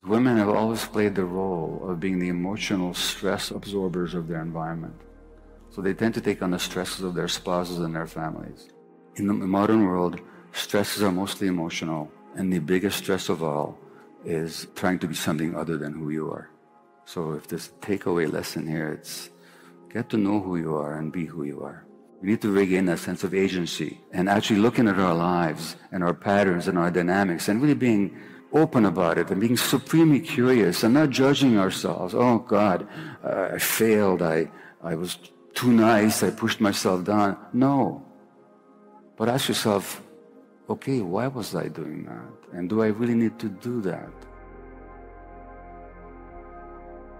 Women have always played the role of being the emotional stress absorbers of their environment. So they tend to take on the stresses of their spouses and their families. In the modern world, stresses are mostly emotional, and the biggest stress of all is trying to be something other than who you are. So if this takeaway lesson here, it's get to know who you are and be who you are. We need to regain that sense of agency and actually looking at our lives and our patterns and our dynamics and really being open about it and being supremely curious and not judging ourselves. Oh God, I failed, I was too nice, I pushed myself down. No. But ask yourself, okay, why was I doing that? And do I really need to do that?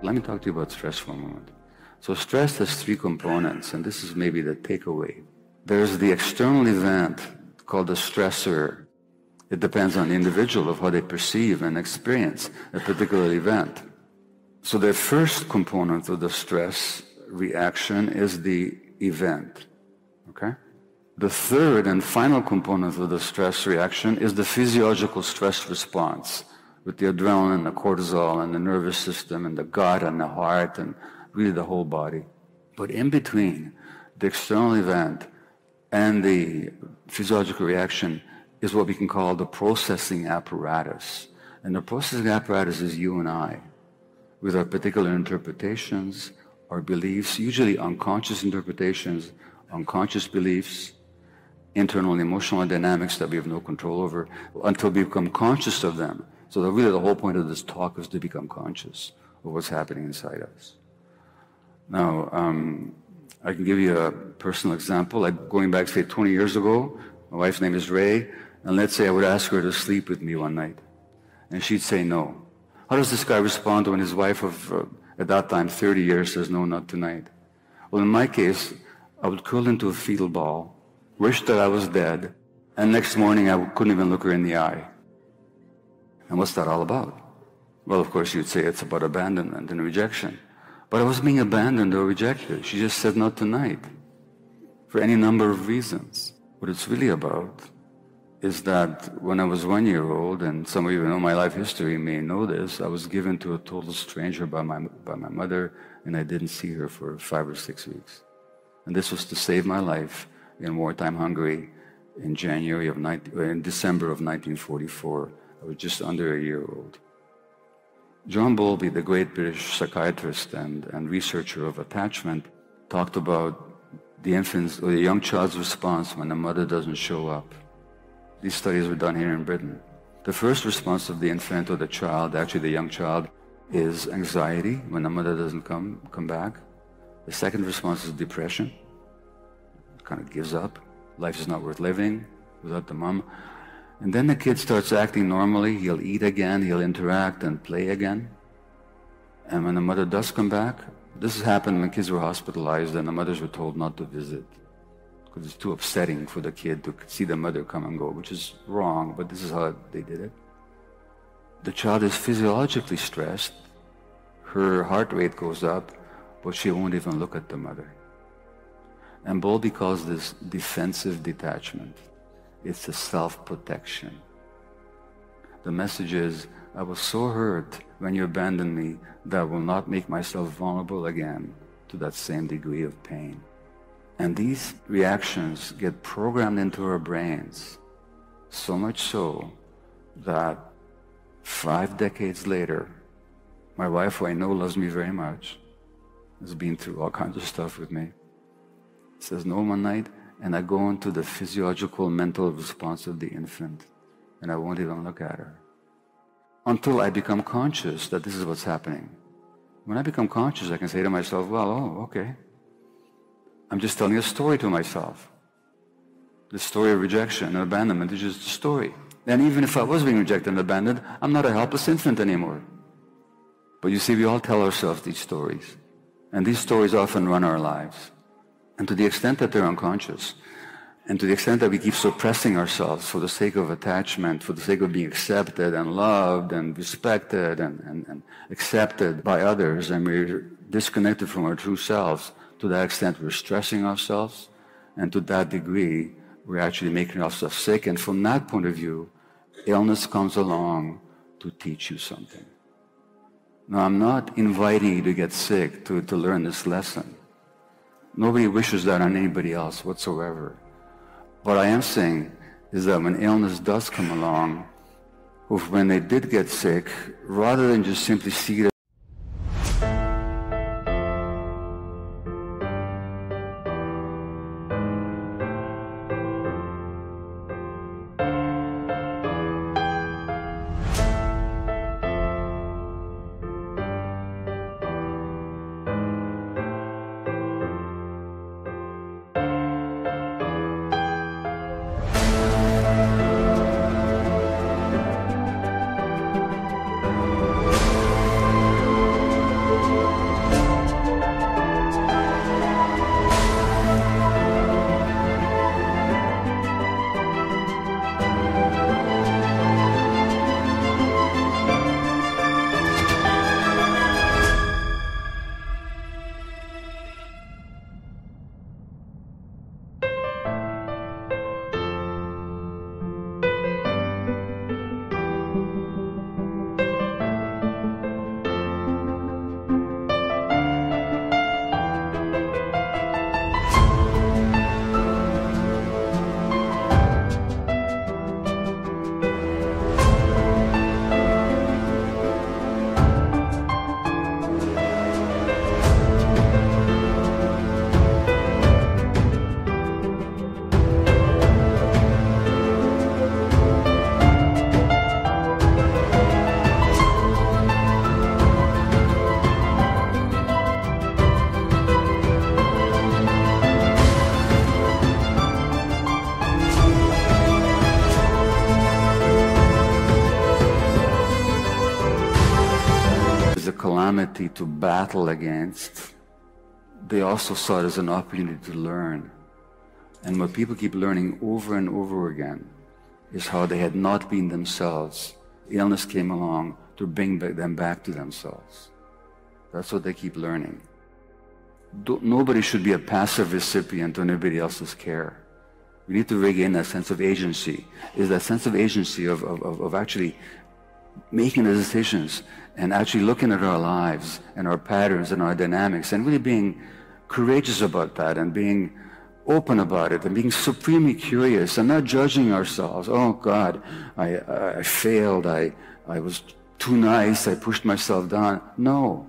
Let me talk to you about stress for a moment. So stress has three components, and this is maybe the takeaway. There's the external event called the stressor. It depends on the individual of how they perceive and experience a particular event. So the first component of the stress reaction is the event, okay? The third and final component of the stress reaction is the physiological stress response with the adrenaline, the cortisol, and the nervous system, and the gut, and the heart, and really the whole body. But in between the external event and the physiological reaction is what we can call the processing apparatus. And the processing apparatus is you and I, with our particular interpretations, our beliefs, usually unconscious interpretations, unconscious beliefs, internal and emotional dynamics that we have no control over, until we become conscious of them. So really the whole point of this talk is to become conscious of what's happening inside us. Now, I can give you a personal example. Going back, say, 20 years ago, my wife's name is Ray, and let's say I would ask her to sleep with me one night, and she'd say no. How does this guy respond when his wife of, at that time, 30 years, says no, not tonight? Well, in my case, I would curl into a fetal ball, wish that I was dead, and next morning I couldn't even look her in the eye. And what's that all about? Well, of course, you'd say it's about abandonment and rejection. But I wasn't being abandoned or rejected. She just said not tonight, for any number of reasons. What it's really about is that when I was 1 year old, and some of you who know my life history may know this, I was given to a total stranger by my mother, and I didn't see her for 5 or 6 weeks. And this was to save my life in wartime Hungary in December of 1944. I was just under a year old. John Bowlby, the great British psychiatrist and researcher of attachment, talked about the infant's or the young child's response when the mother doesn't show up. These studies were done here in Britain. The first response of the infant or the child, actually the young child, is anxiety when the mother doesn't come back. The second response is depression. It kind of gives up. Life is not worth living without the mom. And then the kid starts acting normally. He'll eat again, he'll interact and play again. And when the mother does come back, this has happened when kids were hospitalized and the mothers were told not to visit because it's too upsetting for the kid to see the mother come and go, which is wrong, but this is how they did it. The child is physiologically stressed. Her heart rate goes up, but she won't even look at the mother. And Bowlby calls this defensive detachment. It's a self-protection. The message is, I was so hurt when you abandoned me that I will not make myself vulnerable again to that same degree of pain. And these reactions get programmed into our brains, so much so that 5 decades later, my wife, who I know loves me very much, has been through all kinds of stuff with me, says no one night, and I go into the physiological mental response of the infant, and I won't even look at her until I become conscious that this is what's happening. When I become conscious, I can say to myself, well, oh, okay. I'm just telling a story to myself. The story of rejection and abandonment is just a story. And even if I was being rejected and abandoned, I'm not a helpless infant anymore. But you see, we all tell ourselves these stories. And these stories often run our lives. And to the extent that they're unconscious, and to the extent that we keep suppressing ourselves for the sake of attachment, for the sake of being accepted and loved and respected and accepted by others, and we're disconnected from our true selves, to that extent we're stressing ourselves, and to that degree we're actually making ourselves sick. And from that point of view, illness comes along to teach you something. Now, I'm not inviting you to get sick to learn this lesson. Nobody wishes that on anybody else whatsoever. What I am saying is that when illness does come along, or when they did get sick, rather than just simply see it as a calamity to battle against, they also saw it as an opportunity to learn. And what people keep learning over and over again is how they had not been themselves. Illness came along to bring them back to themselves. That's what they keep learning. Nobody should be a passive recipient of anybody else's care. We need to regain that sense of agency. Is that sense of agency of actually making the decisions and actually looking at our lives and our patterns and our dynamics and really being courageous about that and being open about it and being supremely curious and not judging ourselves. Oh God, I failed, I was too nice, I pushed myself down. No.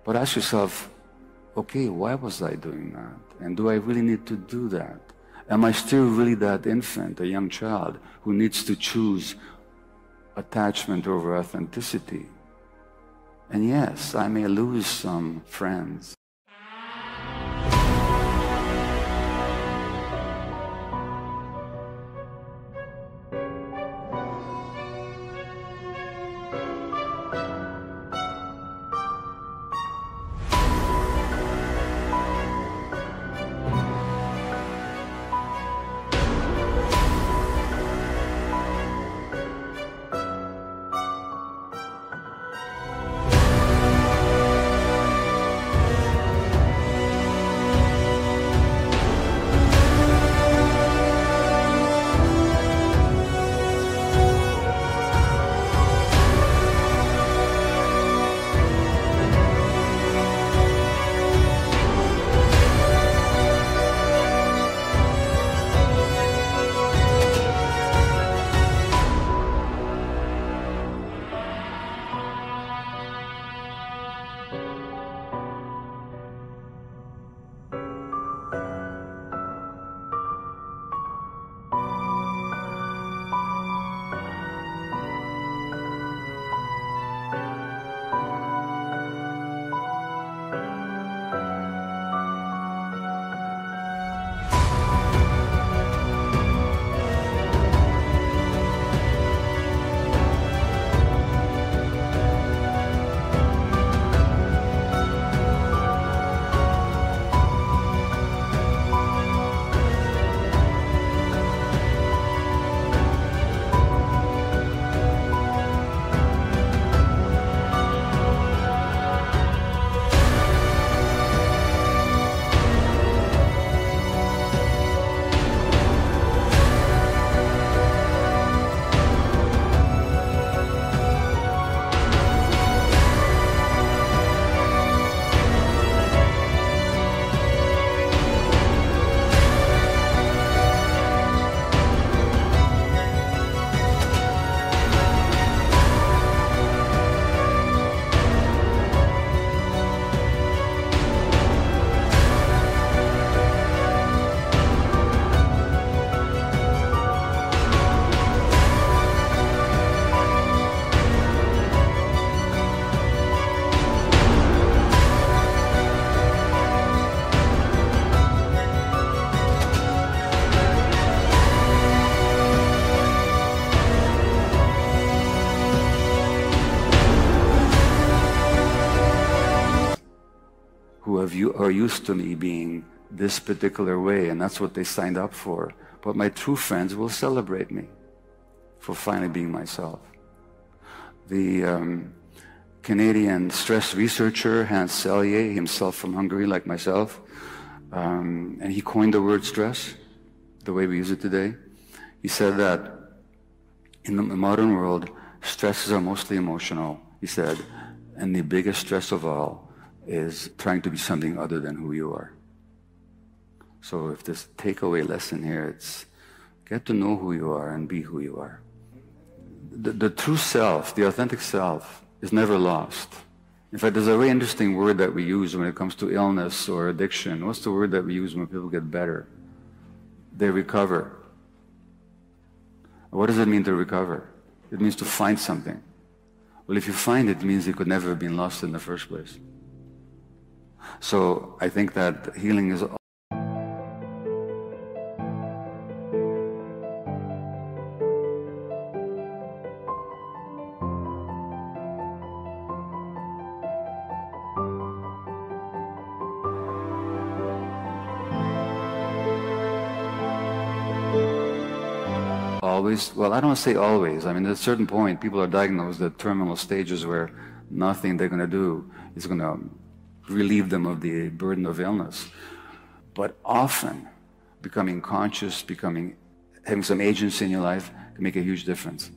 But ask yourself, okay, why was I doing that? And do I really need to do that? Am I still really that infant, a young child, who needs to choose attachment over authenticity? And yes, I may lose some friends. are used to me being this particular way, and that's what they signed up for. But my true friends will celebrate me for finally being myself. The Canadian stress researcher Hans Selye, himself from Hungary like myself, and he coined the word stress the way we use it today. He said that in the modern world, stresses are mostly emotional, he said, and the biggest stress of all is trying to be something other than who you are. So if this takeaway lesson here, it's get to know who you are and be who you are. The true self, the authentic self, is never lost. In fact, there's a very interesting word that we use when it comes to illness or addiction. What's the word that we use when people get better? They recover. What does it mean to recover? It means to find something. Well, if you find it, it means it could never have been lost in the first place. So I think that healing is always, well, I don't say always. I mean, at a certain point, people are diagnosed at terminal stages where nothing they're going to do is going to relieve them of the burden of illness. But often, becoming conscious, having some agency in your life can make a huge difference.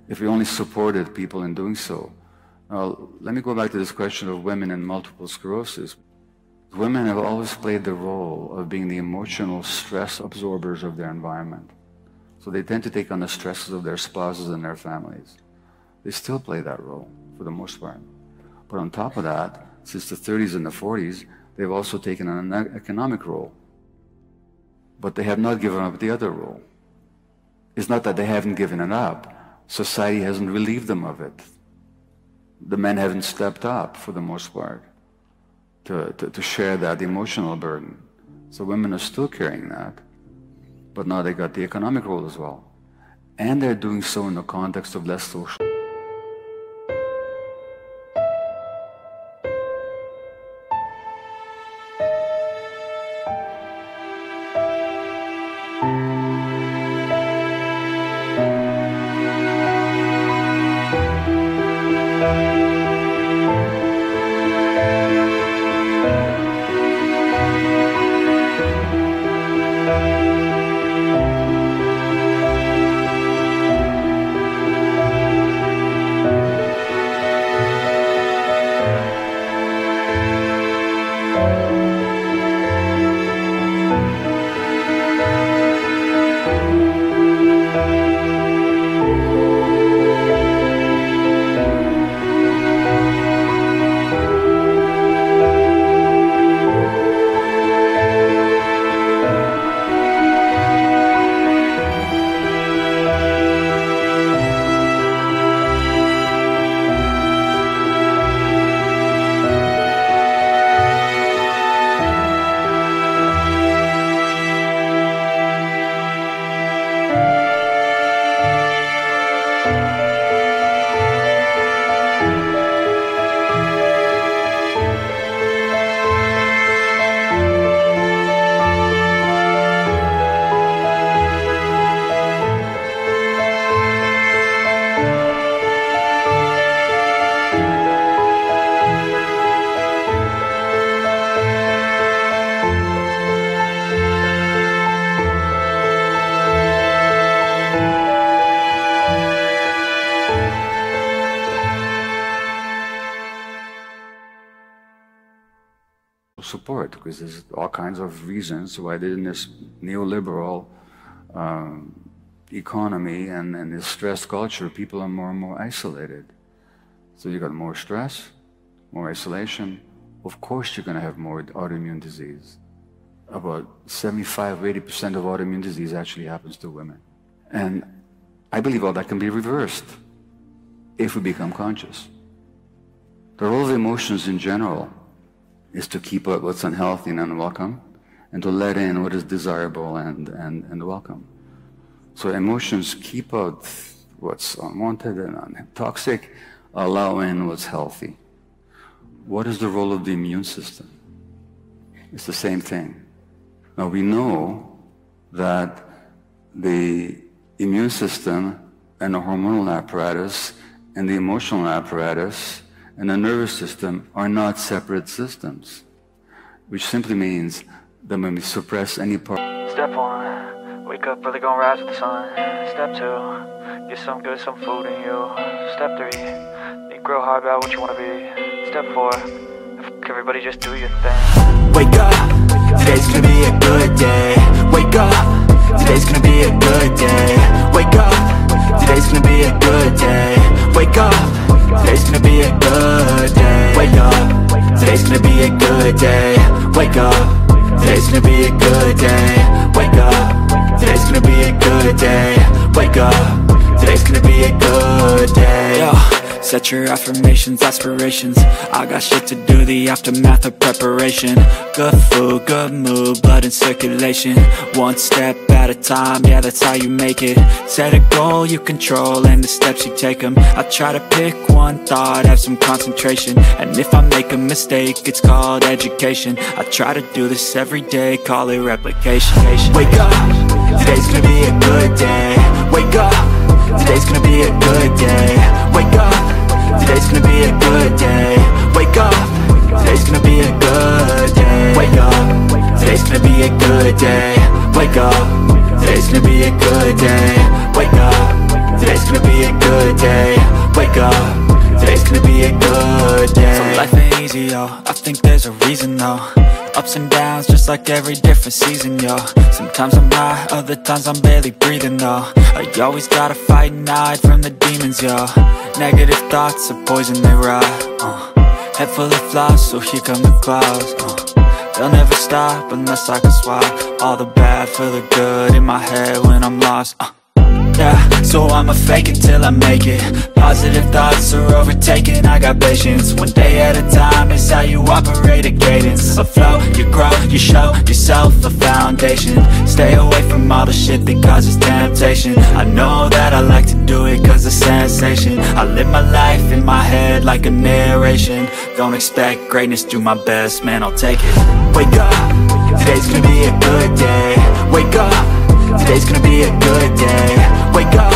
If we only supported people in doing so. Now, let me go back to this question of women and multiple sclerosis. Women have always played the role of being the emotional stress absorbers of their environment. So they tend to take on the stresses of their spouses and their families. They still play that role, for the most part. But on top of that, since the 30s and the 40s, they've also taken on an economic role. But they have not given up the other role. It's not that they haven't given it up. Society hasn't relieved them of it. The men haven't stepped up, for the most part, to share that emotional burden. So women are still carrying that. But now they got the economic role as well. And they're doing so in the context of less social. Support, because there's all kinds of reasons why in this neoliberal economy and this stress culture, people are more and more isolated. So you got more stress, more isolation. Of course you're going to have more autoimmune disease. About 75 or 80% of autoimmune disease actually happens to women. And I believe all that can be reversed if we become conscious. The role of emotions in general is to keep out what's unhealthy and unwelcome, and to let in what is desirable and welcome. So emotions keep out what's unwanted and toxic, allow in what's healthy. What is the role of the immune system? It's the same thing. Now we know that the immune system and the hormonal apparatus and the emotional apparatus and the nervous system are not separate systems, which simply means that when we suppress any part... Step 1, wake up early, gonna rise with the sun. Step 2, get some good, some food in you. Step 3, think real hard about what you wanna be. Step 4, everybody just do your thing. Wake up, today's gonna be a good day. Wake up, today's gonna be a good day. Wake up, today's gonna be a good day. Wake up, today's gonna be a good day. Wake up, today's gonna be a good day. Wake up, today's gonna be a good day. Wake up, today's gonna be a good day. Wake up, today's gonna be a good day. Yo. Set your affirmations, aspirations. I got shit to do, the aftermath of preparation. Good food, good mood, blood in circulation. One step at a time, yeah, that's how you make it. Set a goal you control and the steps you take them. I try to pick one thought, have some concentration. And if I make a mistake, it's called education. I try to do this every day, call it replication. Wake up, today's gonna be a good day. Wake up, today's gonna be a good day. Wake up, today's gonna be a good day. Wake up, today's gonna be a good day. Wake up, today's gonna be a good day. Wake up, today's gonna be a good day. Wake up, today's gonna be a good day. Wake up, today's gonna be a good day. So life ain't easy, yo, I think there's a reason though. Ups and downs, just like every different season, yo. Sometimes I'm high, other times I'm barely breathing, though. I always gotta fight and hide from the demons, yo. Negative thoughts are poison, they rot. Head full of flies, so here come the clouds. They'll never stop unless I can swap all the bad for the good in my head when I'm lost. Yeah, so I'ma fake it till I make it. Positive thoughts are overtaken, I got patience. One day at a time is how you operate a cadence. A flow, you grow, you show yourself a foundation. Stay away from all the shit that causes temptation. I know that I like to do it cause it's sensation. I live my life in my head like a narration. Don't expect greatness, do my best, man, I'll take it. Wake up, today's gonna be a good day. Wake up, today's gonna be a good day. Wake up,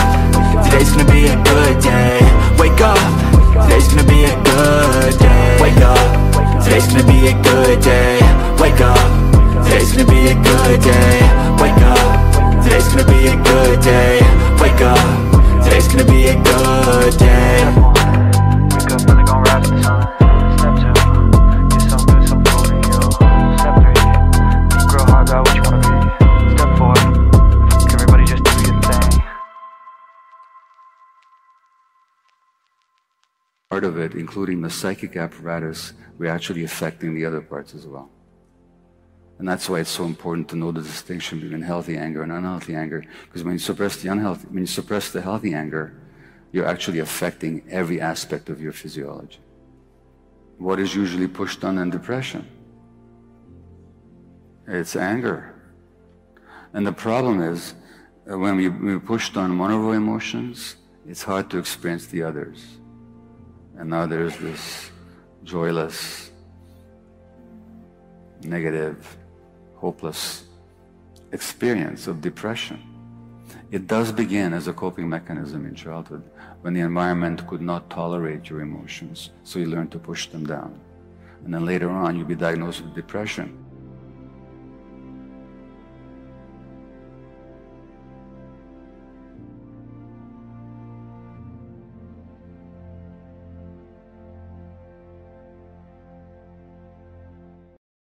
today's gonna be a good day. Wake up, today's gonna be a good day. Wake up, today's gonna be a good day. Wake up, today's gonna be a good day. Wake up, today's gonna be a good day. Wake up, today's gonna be a good day. Wake up early, gonna rise with the sun. Step 2, get some good, some food in you. Step 3, think real hard about what you wanna be. Step 4, everybody just do your thing. Part of it, including the psychic apparatus, we're actually affecting the other parts as well. And that's why it's so important to know the distinction between healthy anger and unhealthy anger. Because when you suppress the healthy anger, you're actually affecting every aspect of your physiology. What is usually pushed on in depression? It's anger. And the problem is, when we pushed on one of our emotions, it's hard to experience the others. And now there's this joyless, negative, hopeless experience of depression. It does begin as a coping mechanism in childhood, when the environment could not tolerate your emotions, so you learn to push them down. And then later on, you'll be diagnosed with depression.